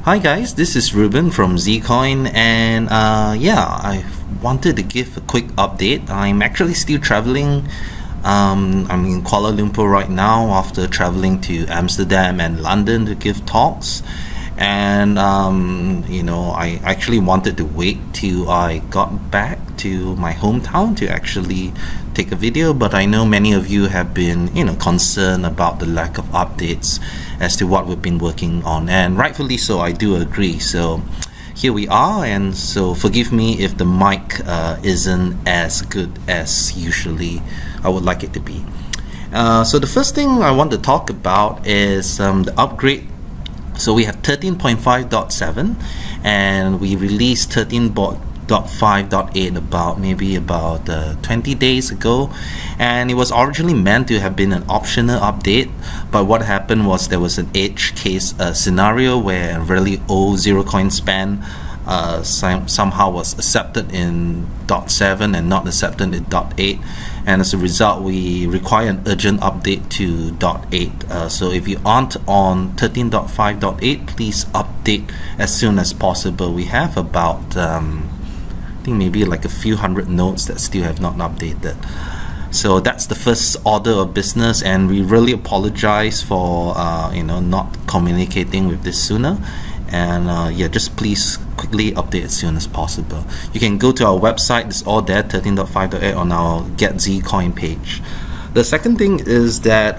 Hi guys, this is Ruben from Zcoin, and yeah, I wanted to give a quick update. I'm actually still traveling. I'm in Kuala Lumpur right now after traveling to Amsterdam and London to give talks. And you know, I actually wanted to wait till I got back to my hometown to actually take a video, but I know many of you have been, you know, concerned about the lack of updates as to what we've been working on, and rightfully so. I do agree. So here we are, and so forgive me if the mic isn't as good as usually I would like it to be. So the first thing I want to talk about is the upgrade. So we have 13.5.7 and we released 13.5.8 about 20 days ago, and it was originally meant to have been an optional update, but what happened was there was an edge case scenario where a really old Zerocoin span somehow was accepted in .7 and not accepted in .8, and as a result we require an urgent update to .8. So if you aren't on 13.5.8, please update as soon as possible. We have about I think maybe like a few hundred nodes that still have not updated. So that's the first order of business, and we really apologize for you know, not communicating with this sooner. And yeah, just please quickly update as soon as possible. You can go to our website, it's all there, 13.5.8 on our Get Zcoin page. The second thing is that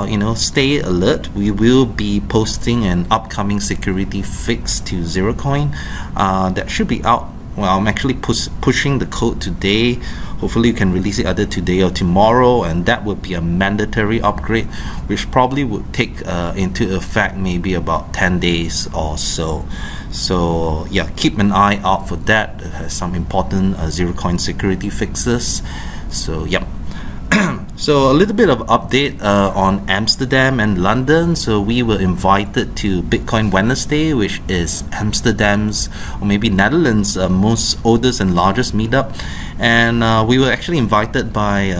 you know, stay alert. We will be posting an upcoming security fix to Zerocoin that should be out. Well, I'm actually pushing the code today. Hopefully you can release it either today or tomorrow, and that would be a mandatory upgrade, which probably would take into effect maybe about 10 days or so. So yeah, keep an eye out for that. It has some important Zerocoin security fixes. So yep. So a little bit of update on Amsterdam and London. So we were invited to Bitcoin Wednesday, which is Amsterdam's, or maybe Netherlands' most oldest and largest meetup, and we were actually invited by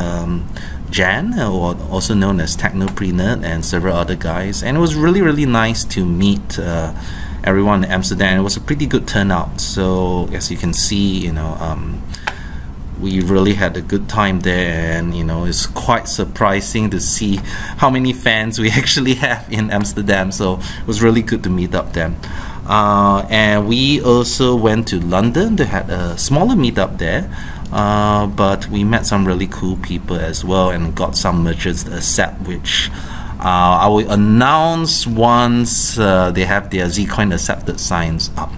Jan, or also known as Technopreneur, and several other guys, and it was really nice to meet everyone in Amsterdam. It was a pretty good turnout. So as you can see, you know, we really had a good time there, and you know, it's quite surprising to see how many fans we actually have in Amsterdam. So it was really good to meet up there. And we also went to London to have a smaller meetup there, but we met some really cool people as well and got some merchants to accept, which I will announce once they have their Zcoin accepted signs up.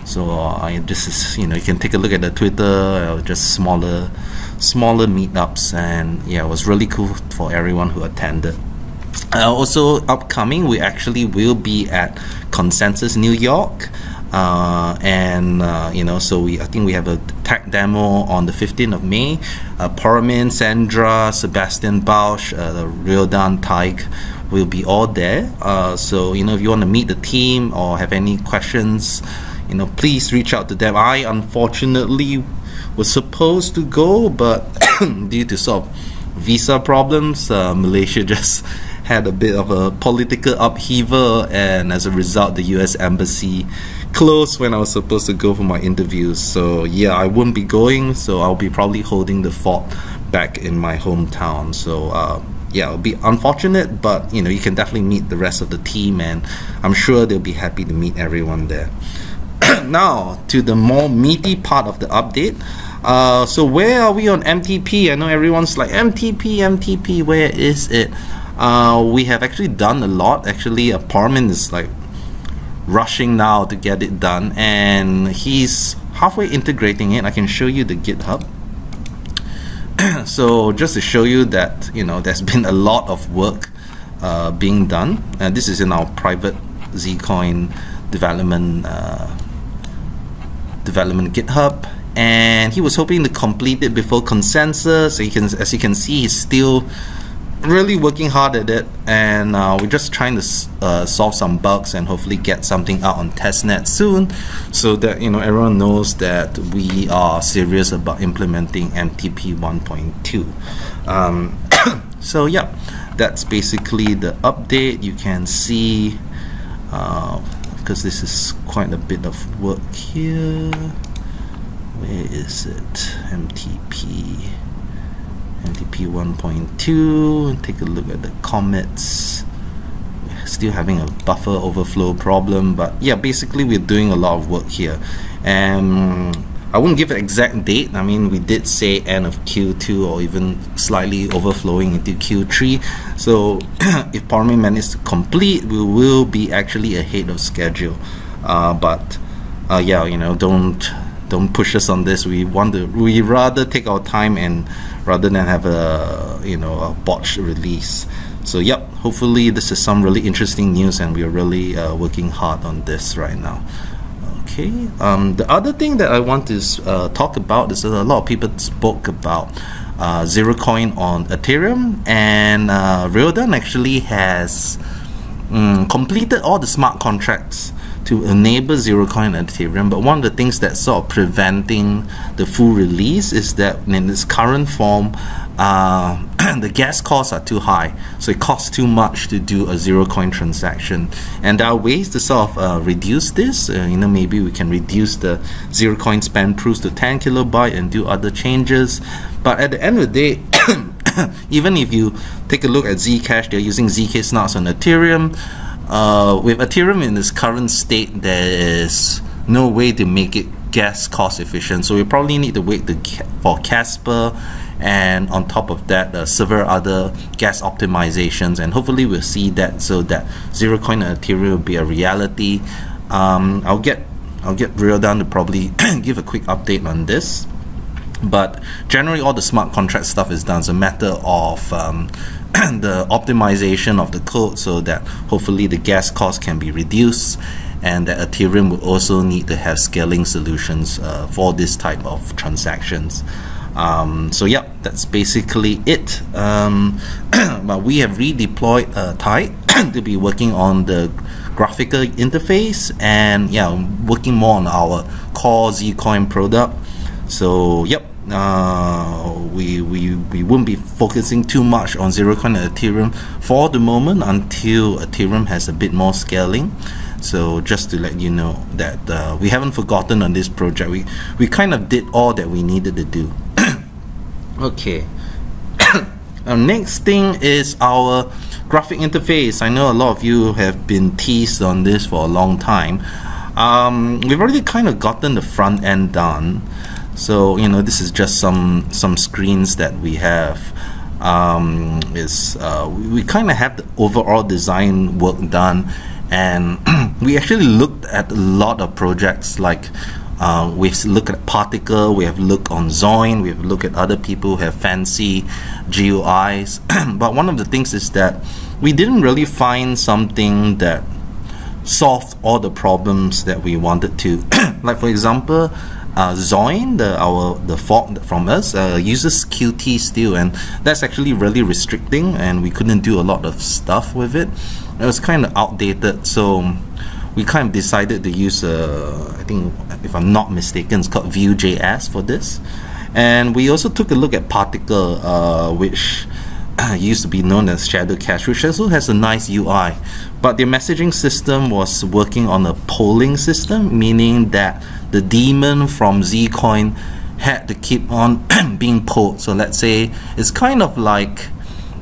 So this is, you know, you can take a look at the Twitter, just smaller meetups, and yeah, it was really cool for everyone who attended. Also upcoming, we actually will be at Consensus New York, and you know, so I think we have a tech demo on the 15th of May. Paramin, Sandra, Sebastian Bausch, Ryodan Taig will be all there. So you know, if you want to meet the team or have any questions, you know, please reach out to them. I unfortunately was supposed to go, but due to sort of visa problems, Malaysia just had a bit of a political upheaval, and as a result the US Embassy closed when I was supposed to go for my interviews. So yeah, I won't be going, so I'll be probably holding the fort back in my hometown. So yeah, it'll be unfortunate, but you know, you can definitely meet the rest of the team, and I'm sure they'll be happy to meet everyone there. Now to the more meaty part of the update. So where are we on MTP? I know everyone's like, MTP, where is it? We have actually done a lot. Actually, Parmin is like rushing now to get it done, and he's halfway integrating it. I can show you the GitHub. So just to show you that, you know, there's been a lot of work being done, and this is in our private Zcoin development GitHub, and he was hoping to complete it before consensus. So as you can see, he's still really working hard at it, and we're just trying to solve some bugs and hopefully get something out on testnet soon, so that, you know, everyone knows that we are serious about implementing MTP 1.2. So yeah, that's basically the update. You can see because this is quite a bit of work here. Where is it? MTP 1.2. Take a look at the commits. We're still having a buffer overflow problem, but yeah, basically we're doing a lot of work here, and I won't give an exact date. I mean, we did say end of Q2 or even slightly overflowing into Q3. So if Parliament manages to complete, we will be actually ahead of schedule. But yeah, you know, don't push us on this. We rather take our time and rather than have a a botched release. So yep, hopefully this is some really interesting news, and we are really working hard on this right now. Okay. The other thing that I want to talk about is that a lot of people spoke about Zerocoin on Ethereum, and Railgun actually has completed all the smart contracts to enable Zerocoin on Ethereum. But one of the things that's sort of preventing the full release is that in its current form, the gas costs are too high, so it costs too much to do a Zerocoin transaction. And there are ways to sort of reduce this. Maybe we can reduce the Zerocoin spend proofs to 10 kilobyte and do other changes. But at the end of the day, even if you take a look at Zcash, they're using ZK snots on Ethereum. With Ethereum in its current state, there is no way to make it gas cost efficient, so we probably need to wait for Casper, and on top of that several other gas optimizations, and hopefully we'll see that, so that Zerocoin and Ethereum will be a reality. I'll get Railgun to probably give a quick update on this, but generally all the smart contract stuff is done. It's a matter of the optimization of the code, so that hopefully the gas cost can be reduced, and that Ethereum will also need to have scaling solutions for this type of transactions. So yeah, that's basically it. But we have redeployed Tide to be working on the graphical interface, and yeah, working more on our core Zcoin product. So yep, we won't be focusing too much on Zerocoin and Ethereum for the moment until Ethereum has a bit more scaling. So just to let you know that we haven't forgotten on this project. We kind of did all that we needed to do. Okay. Our next thing is our graphic interface. I know a lot of you have been teased on this for a long time. We've already kind of gotten the front end done. So this is just some screens that we have. We kind of have the overall design work done, and we actually looked at a lot of projects. Like we've looked at Particle, we have looked on Zoin, we have looked at other people who have fancy GUIs. But one of the things is that we didn't really find something that solved all the problems that we wanted to. Like for example, Zoin, the fork from us, uses Qt still, and that's actually really restricting, and we couldn't do a lot of stuff with it. It was kind of outdated, so we kind of decided to use I think, if I'm not mistaken, it's called Vue.js for this. And we also took a look at Particle, which used to be known as Shadow Cache, which also has a nice UI, but their messaging system was working on a polling system, meaning that the daemon from Zcoin had to keep on being polled. So let's say it's kind of like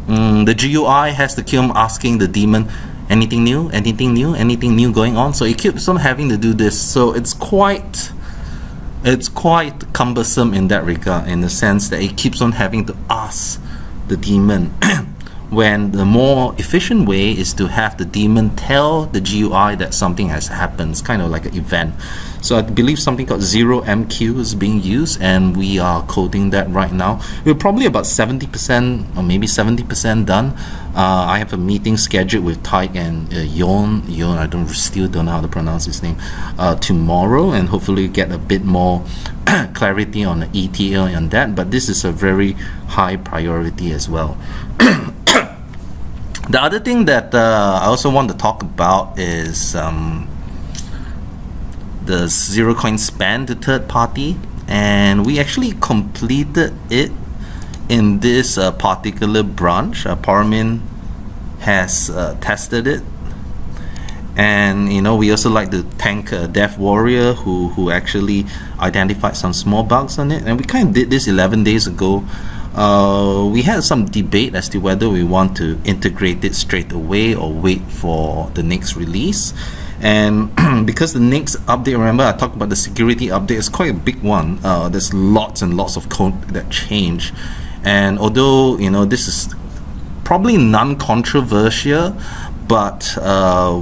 the GUI has to keep on asking the daemon, anything new, anything new, anything new going on. So it keeps on having to do this. So it's quite cumbersome in that regard, in the sense that it keeps on having to ask the daemon when the more efficient way is to have the daemon tell the GUI that something has happened. It's kind of like an event. So I believe something called 0MQ is being used, and we are coding that right now. We're probably about 70% or maybe 70% done. I have a meeting scheduled with Tyke and Yon, I still don't know how to pronounce his name, tomorrow, and hopefully get a bit more clarity on the ETL and that. But this is a very high priority as well. The other thing that I also want to talk about is the Zerocoin span to third party, and we actually completed it in this particular branch. Parmin has tested it, And you know, we also like to thank Dev Warrior who actually identified some small bugs on it, and we kind of did this 11 days ago. We had some debate as to whether we want to integrate it straight away or wait for the next release. And because the next update, remember I talked about the security update, is quite a big one. There's lots and lots of code that change, and although you know this is probably non-controversial, but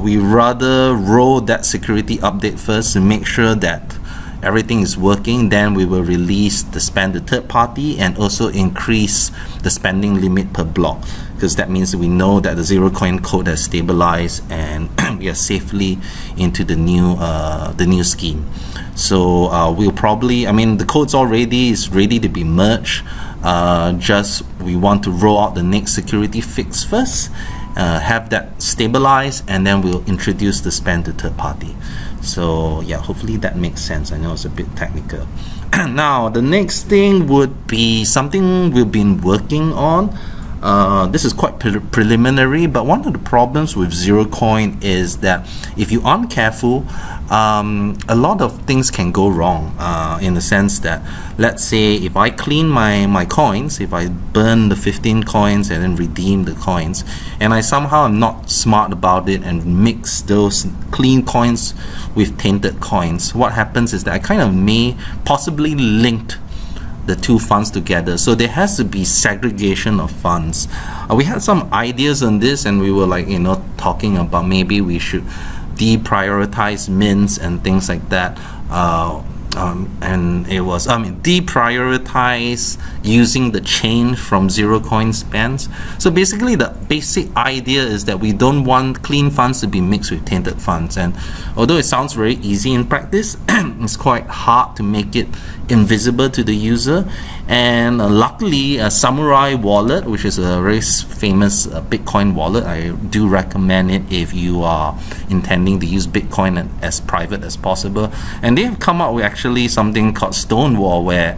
we rather roll that security update first to make sure that everything is working. Then we will release the spend to third party and also increase the spending limit per block, because that means we know that the Zerocoin code has stabilized and we are safely into the new scheme. So we'll probably, I mean, the code's already is ready to be merged. Just we want to roll out the next security fix first, have that stabilized, and then we'll introduce the spend to third party. So yeah, hopefully that makes sense. I know it's a bit technical. Now the next thing would be something we've been working on. This is quite preliminary, but one of the problems with Zerocoin is that if you aren't careful, a lot of things can go wrong, in the sense that, let's say if I clean my coins, if I burn the 15 coins and then redeem the coins, and I somehow am not smart about it and mix those clean coins with tainted coins, what happens is that I kind of may possibly linked the two funds together. So there has to be segregation of funds. We had some ideas on this, and we were like, you know, talking about maybe we should deprioritize mints and things like that. And it was, deprioritize using the change from Zerocoin spends. So basically the basic idea is that we don't want clean funds to be mixed with tainted funds, and although it sounds very easy in practice, it's quite hard to make it invisible to the user. And luckily Samurai Wallet, which is a very famous Bitcoin wallet, I do recommend it if you are intending to use Bitcoin as private as possible, and they have come up with actually something called Stonewall, where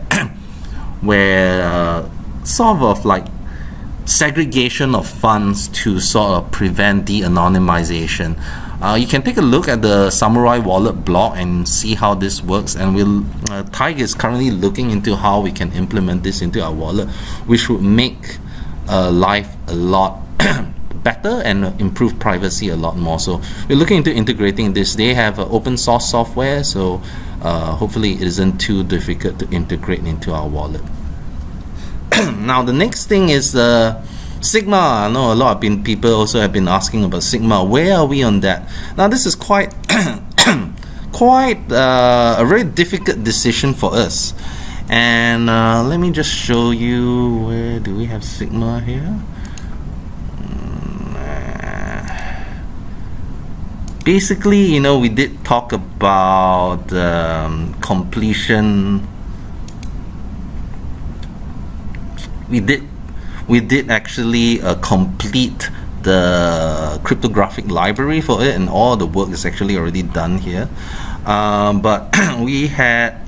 sort of like segregation of funds to sort of prevent de-anonymization. You can take a look at the Samurai Wallet blog and see how this works, and Tig is currently looking into how we can implement this into our wallet, which would make life a lot better and improve privacy a lot more. So we're looking into integrating this. They have open source software, so hopefully it isn't too difficult to integrate into our wallet. Now the next thing is Sigma. I know a lot of people also have been asking about Sigma. Where are we on that? Now this is quite a very difficult decision for us, and let me just show you, where do we have Sigma here? Basically, you know, we did talk about completion. We did actually complete the cryptographic library for it, and all the work is actually already done here. But we had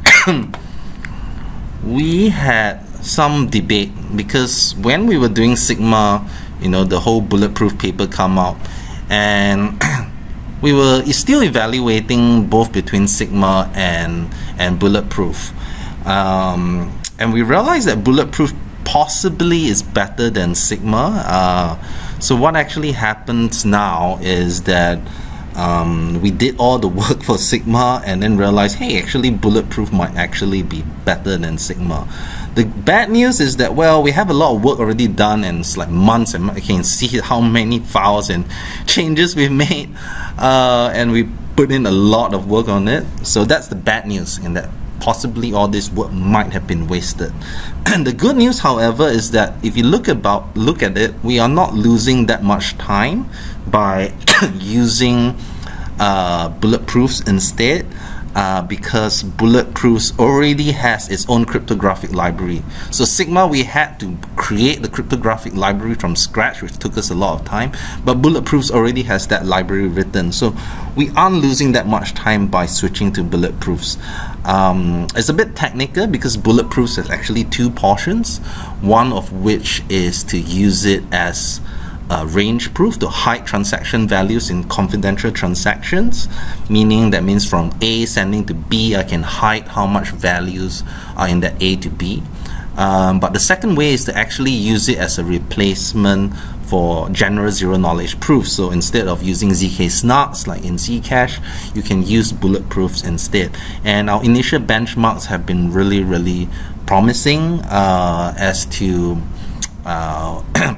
some debate, because when we were doing Sigma, you know, the whole bulletproof paper come out, and we were still evaluating both between Sigma and bulletproof, and we realized that bulletproof possibly is better than Sigma. So what actually happens now is that we did all the work for Sigma and then realized, hey, actually bulletproof might actually be better than Sigma. The bad news is that, well, we have a lot of work already done, and it's like months, and I can see how many files and changes we've made, and we put in a lot of work on it. So that's the bad news, in that possibly all this work might have been wasted. And the good news, however, is that if you look at it, we are not losing that much time by using bulletproofs instead, because bulletproofs already has its own cryptographic library. So Sigma, we had to create the cryptographic library from scratch, which took us a lot of time, but bulletproofs already has that library written, so we aren't losing that much time by switching to bulletproofs. It's a bit technical because bulletproofs has actually two portions, one of which is to use it as range proof to hide transaction values in confidential transactions, meaning that means from A sending to B, I can hide how much values are in that A to B. But the second way is to actually use it as a replacement for general zero knowledge proofs. So instead of using ZK snarks like in Zcash, you can use bulletproofs instead. And our initial benchmarks have been really promising as to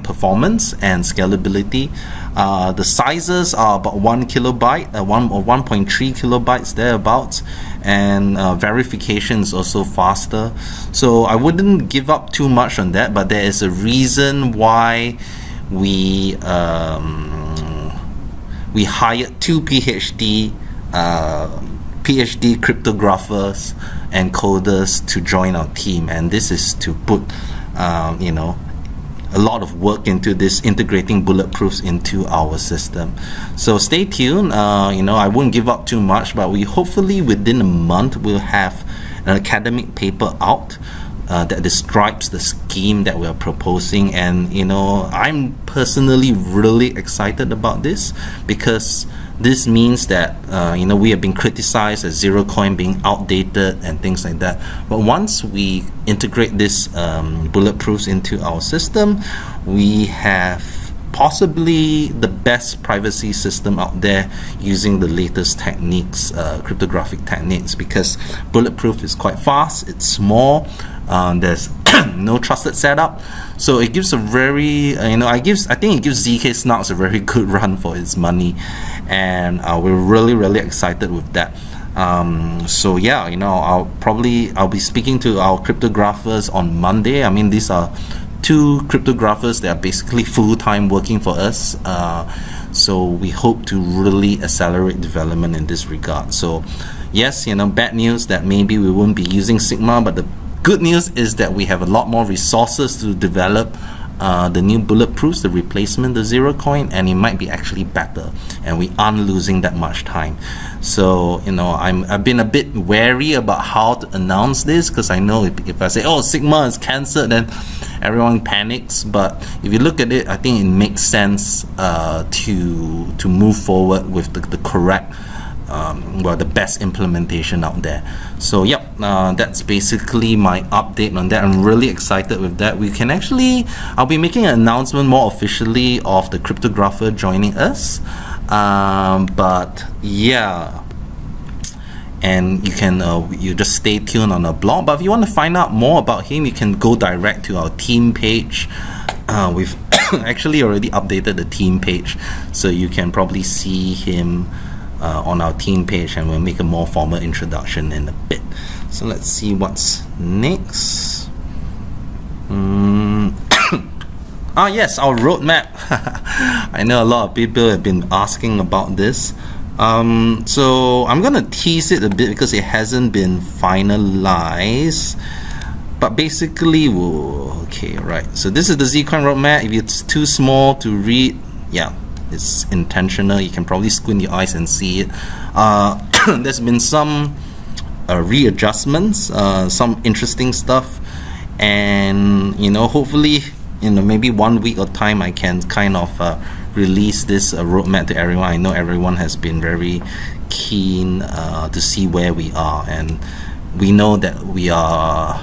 performance and scalability. The sizes are about 1 kilobyte, 1.3 kilobytes thereabouts, and verification is also faster. So I wouldn't give up too much on that, but there is a reason why we hired 2 PhD cryptographers and coders to join our team, and this is to put you know, a lot of work into this, integrating bulletproofs into our system. So stay tuned. You know, I wouldn't give up too much, but we hopefully within a month we'll have an academic paper out that describes the scheme that we're proposing. And you know, I'm personally really excited about this, because this means that you know, we have been criticized as Zerocoin being outdated and things like that. But once we integrate this bulletproofs into our system, we have possibly the best privacy system out there using the latest techniques, cryptographic techniques, because bulletproof is quite fast, it's small, there's no trusted setup, so it gives a very you know, I think it gives ZK snarks a very good run for its money, and we're really excited with that. So yeah, you know, I'll be speaking to our cryptographers on Monday. I mean, these are 2 cryptographers that are basically full-time working for us, so we hope to really accelerate development in this regard. So yes, you know, bad news that maybe we won't be using Sigma, but the good news is that we have a lot more resources to develop the new bulletproofs, the replacement, the Zerocoin, and it might be actually better, and we aren't losing that much time. So you know, I've been a bit wary about how to announce this, because I know if I say, oh, Sigma is cancelled, then everyone panics. But if you look at it, I think it makes sense to move forward with the correct well, the best implementation out there. So yep, that's basically my update on that. I'm really excited with that. We can actually, I'll be making an announcement more officially of the cryptographer joining us, but yeah, and you can you just stay tuned on the blog. But if you want to find out more about him, you can go direct to our team page. We've actually already updated the team page, so you can probably see him on our team page, and we'll make a more formal introduction in a bit. So let's see what's next. Yes, our roadmap. I know a lot of people have been asking about this. So I'm gonna tease it a bit because it hasn't been finalized, but basically, okay, right, so this is the Zcoin roadmap. If it's too small to read, yeah, it's intentional. You can probably squint your eyes and see it. There's been some readjustments, some interesting stuff, and you know, hopefully, you know, maybe 1 week or time I can kind of release this roadmap to everyone. I know everyone has been very keen to see where we are, and we know that we are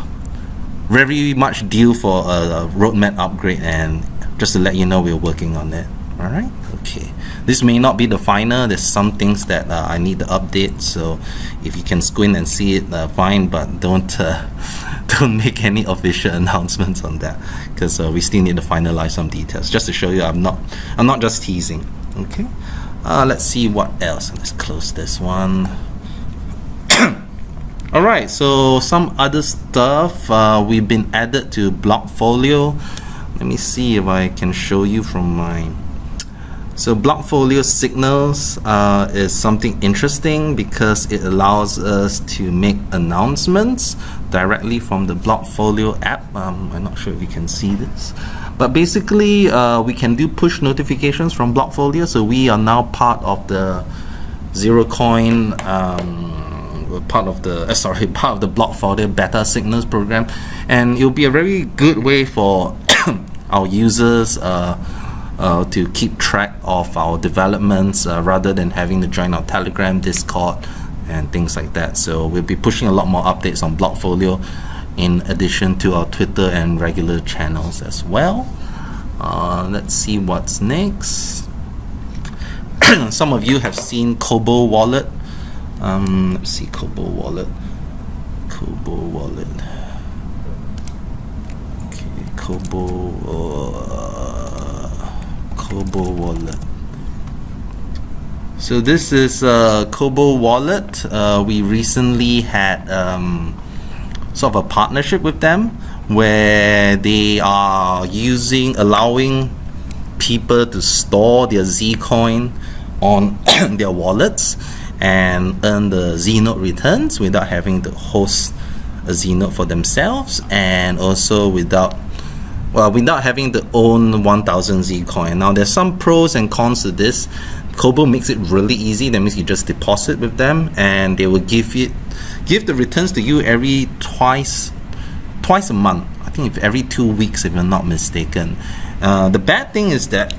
very much due for a roadmap upgrade, and just to let you know, we're working on it. Alright, okay. This may not be the final. There's some things that I need to update, so if you can squint and see it, fine, but don't make any official announcements on that, because we still need to finalize some details. Just to show you, I'm not just teasing. Okay. Let's see what else. Let's close this one. Alright, so some other stuff. We've been added to Blockfolio. Let me see if I can show you from mine. So Blockfolio signals is something interesting because it allows us to make announcements directly from the Blockfolio app. I'm not sure if you can see this, but basically we can do push notifications from Blockfolio. So we are now part of the Zerocoin, part of the Blockfolio beta signals program, and it'll be a very good way for our users to keep track of our developments rather than having to join our Telegram, Discord, and things like that. So we'll be pushing a lot more updates on Blockfolio in addition to our Twitter and regular channels as well. Let's see what's next. Some of you have seen Kobo Wallet. Let's see, Kobo Wallet. Kobo Wallet. Okay, Kobo Wallet. So this is Kobo Wallet. We recently had sort of a partnership with them where they are allowing people to store their Zcoin on their wallets and earn the Z-Note returns without having to host a Z-Note for themselves, and also without having to own 1000 Zcoin. Now there's some pros and cons to this. Kobo makes it really easy. That means you just deposit with them and they will give the returns to you every twice a month. I think every 2 weeks if you're not mistaken. The bad thing is that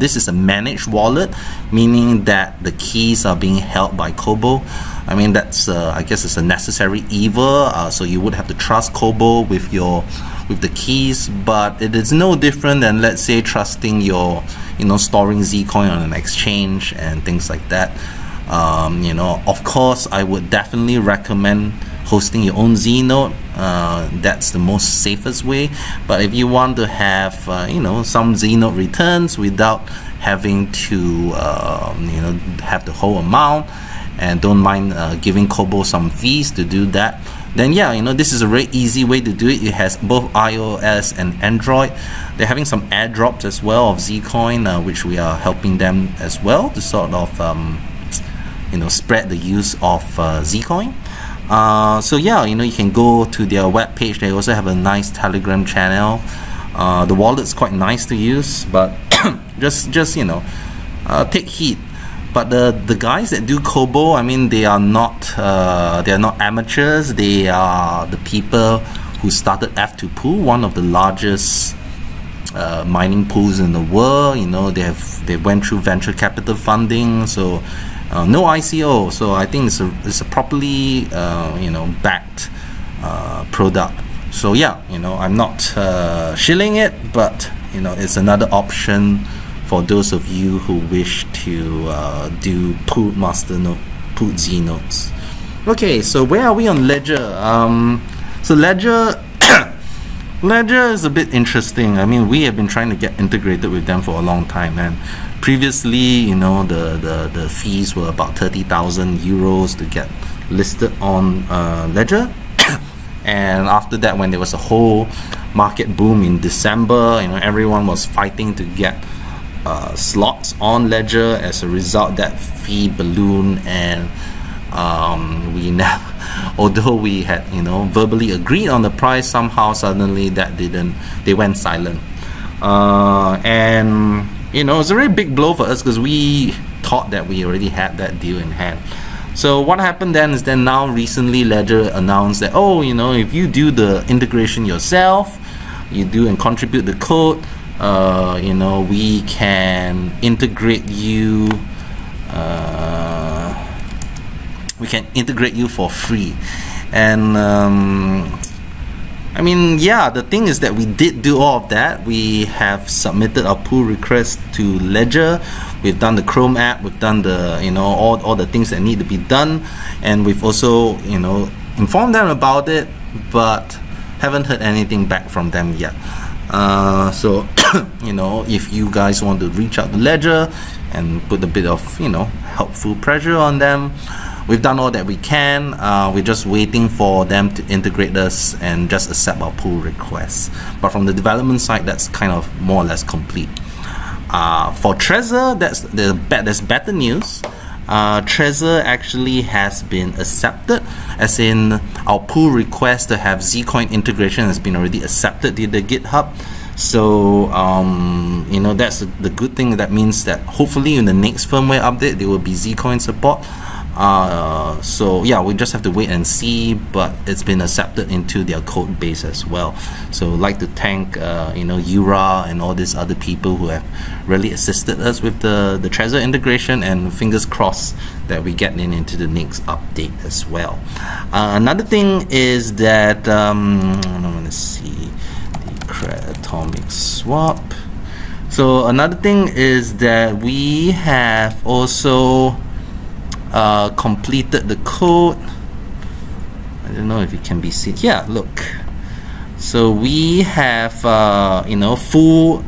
this is a managed wallet, meaning that the keys are being held by Kobo. I mean, that's I guess it's a necessary evil, so you would have to trust Kobo with the keys, but it is no different than, let's say, trusting your storing Zcoin on an exchange and things like that. Of course, I would definitely recommend hosting your own Z-Note. That's the most safest way. But if you want to have some Z-Note returns without having to have the whole amount, and don't mind giving Kobo some fees to do that, then yeah, this is a very easy way to do it. It has both iOS and Android. They're having some airdrops as well of Zcoin, which we are helping them as well to sort of spread the use of Zcoin. So yeah, you can go to their webpage. They also have a nice Telegram channel. The wallet's quite nice to use, but just take heed. But the guys that do Kobo, I mean, they are not amateurs. They are the people who started F2 Pool, one of the largest mining pools in the world. They went through venture capital funding, so no ICO. So I think it's a properly backed product. So yeah, I'm not shilling it, but it's another option for those of you who wish to do pooled masternode, pooled Z-nodes. Okay, so where are we on Ledger? So Ledger is a bit interesting. I mean, we have been trying to get integrated with them for a long time, and previously, the fees were about 30,000 euros to get listed on Ledger. And after that, when there was a whole market boom in December, everyone was fighting to get slots on Ledger. As a result, that fee ballooned, and we never, although we had verbally agreed on the price, somehow suddenly they went silent, and it was a very big blow for us because we thought that we already had that deal in hand. So what happened then is now recently Ledger announced that, if you do the integration yourself, you do and contribute the code, we can integrate you. We can integrate you for free. And I mean, yeah, the thing is that we did do all of that. We have submitted our pull request to Ledger. We've done the Chrome app. We've done the all the things that need to be done, and we've also informed them about it, but haven't heard anything back from them yet. So if you guys want to reach out to Ledger and put a bit of helpful pressure on them, we've done all that we can. We're just waiting for them to integrate us and just accept our pull requests. But from the development side, that's kind of more or less complete. For Trezor, there's better news. Trezor actually has been accepted, as in our pull request to have Zcoin integration has been already accepted in the GitHub. So that's the good thing. That means that hopefully in the next firmware update there will be Zcoin support. So yeah, we just have to wait and see, but it's been accepted into their code base as well. So I'd like to thank Yura and all these other people who have really assisted us with the Trezor integration, and fingers crossed that we get into the next update as well. Another thing is that let's see, the atomic swap. So another thing is that we have also completed the code. I don't know if it can be seen. Yeah, look. So we have full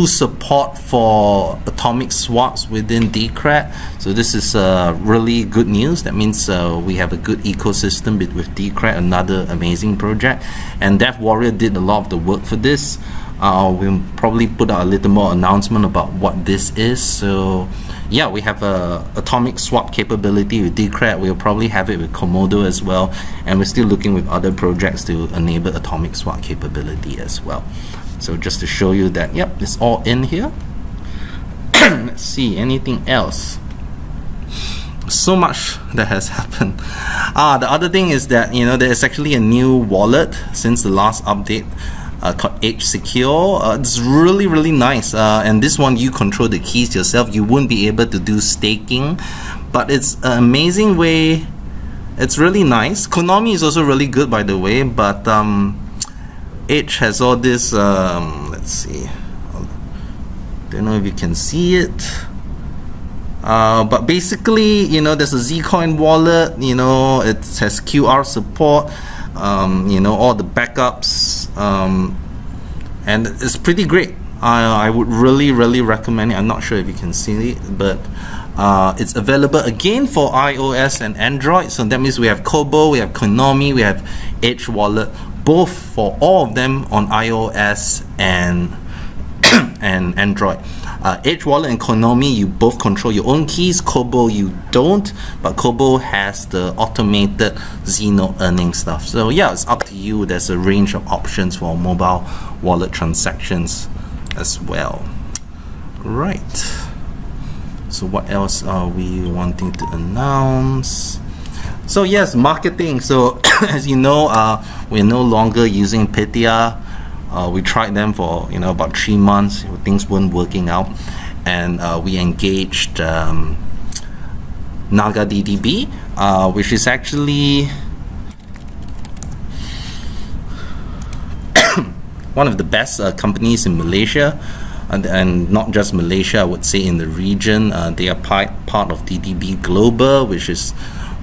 support for atomic swaps within Decred. So this is really good news. That means we have a good ecosystem with Decred, another amazing project. And Dev Warrior did a lot of the work for this. We'll probably put out a little more announcement about what this is. So yeah, we have a atomic swap capability with Decred. We'll probably have it with Komodo as well, and we're still looking with other projects to enable atomic swap capability as well. So just to show you that, yep, it's all in here. Let's see, anything else? So much that has happened. The other thing is that there is actually a new wallet since the last update. Called EdgeSecure. It's really nice, and this one you control the keys yourself. You wouldn't be able to do staking, but it's an amazing way. It's really nice. Konami is also really good, by the way, but Edge has all this let's see, don't know if you can see it, but basically there's a Zcoin wallet. It has QR support, all the backups, and it's pretty great. I would really recommend it. I'm not sure if you can see it, but it's available again for iOS and Android. So that means we have Kobo, we have Konami, we have Edge Wallet, both for all of them on iOS and and Android. Edge Wallet and Konami, you both control your own keys. Kobo you don't, but Kobo has the automated Zeno earning stuff. So yeah, it's up to you. There's a range of options for mobile wallet transactions as well. Right. So what else are we wanting to announce? So yes, marketing. So as you know, we're no longer using Pythia. We tried them for about 3 months. Things weren't working out, and we engaged NagaDDB, which is actually one of the best companies in Malaysia, and not just Malaysia, I would say in the region. They are part of DDB Global, which is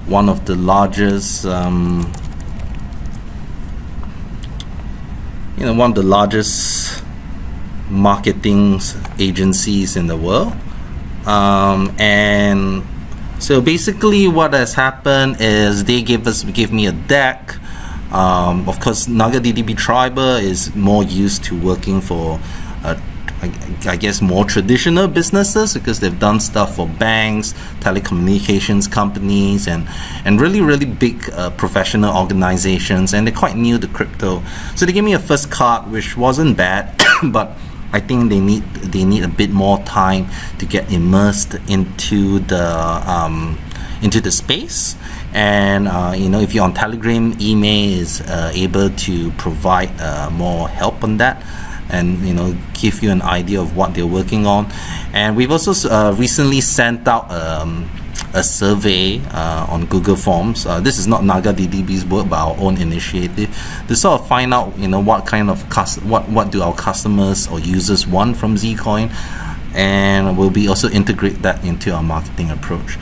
one of the largest one of the largest marketing agencies in the world, and so basically what has happened is they gave me a deck. Of course, NagaDDB Triber is more used to working for I guess more traditional businesses, because they've done stuff for banks, telecommunications companies, and really big professional organizations, and they're quite new to crypto. So they gave me a first card, which wasn't bad, but I think they need a bit more time to get immersed into the space. And if you're on Telegram, email is able to provide more help on that, and give you an idea of what they're working on. And we've also recently sent out a survey on Google Forms. This is not NagaDDB's work, but our own initiative, to sort of find out what kind of what do our customers or users want from Zcoin, and we'll be also integrate that into our marketing approach.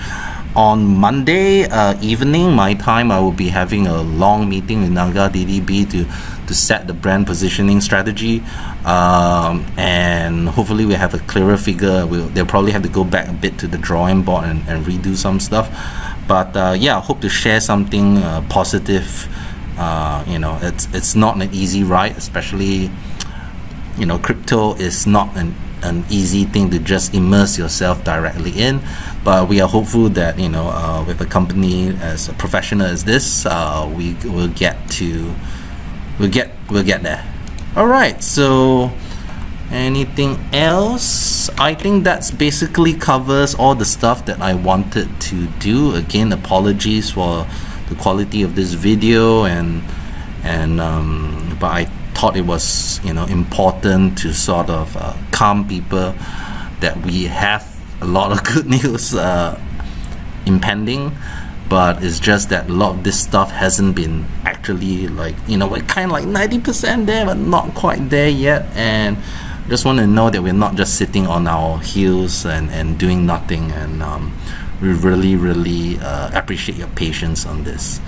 On Monday evening, my time, I will be having a long meeting with NagaDDB to set the brand positioning strategy, and hopefully we have a clearer figure. They'll probably have to go back a bit to the drawing board and redo some stuff, but yeah, I hope to share something positive. It's not an easy ride, especially crypto is not an easy thing to just immerse yourself directly in, but we are hopeful that with a company as professional as this, we will get there. All right, so Anything else? I think that's basically covers all the stuff that I wanted to do. Again, apologies for the quality of this video, but I thought it was, you know, important to sort of calm people that we have a lot of good news impending, but it's just that a lot of this stuff hasn't been actually, like, you know, we're kind of like 90% there but not quite there yet, and just want to know that we're not just sitting on our heels and doing nothing, and we really appreciate your patience on this.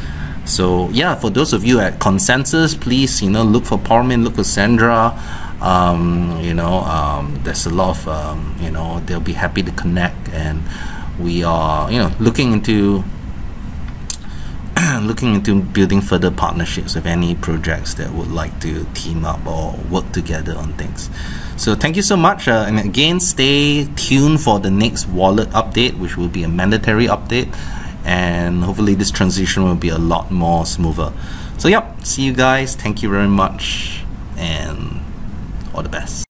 So yeah, for those of you at Consensus, please, you know, look for Parmin, look for Sandra. You know, there's a lot of you know, they'll be happy to connect, and we are, you know, looking into building further partnerships with any projects that would like to team up or work together on things. So thank you so much, and again, stay tuned for the next wallet update, which will be a mandatory update, and hopefully this transition will be a lot more smoother. So yep, see you guys, thank you very much, and all the best.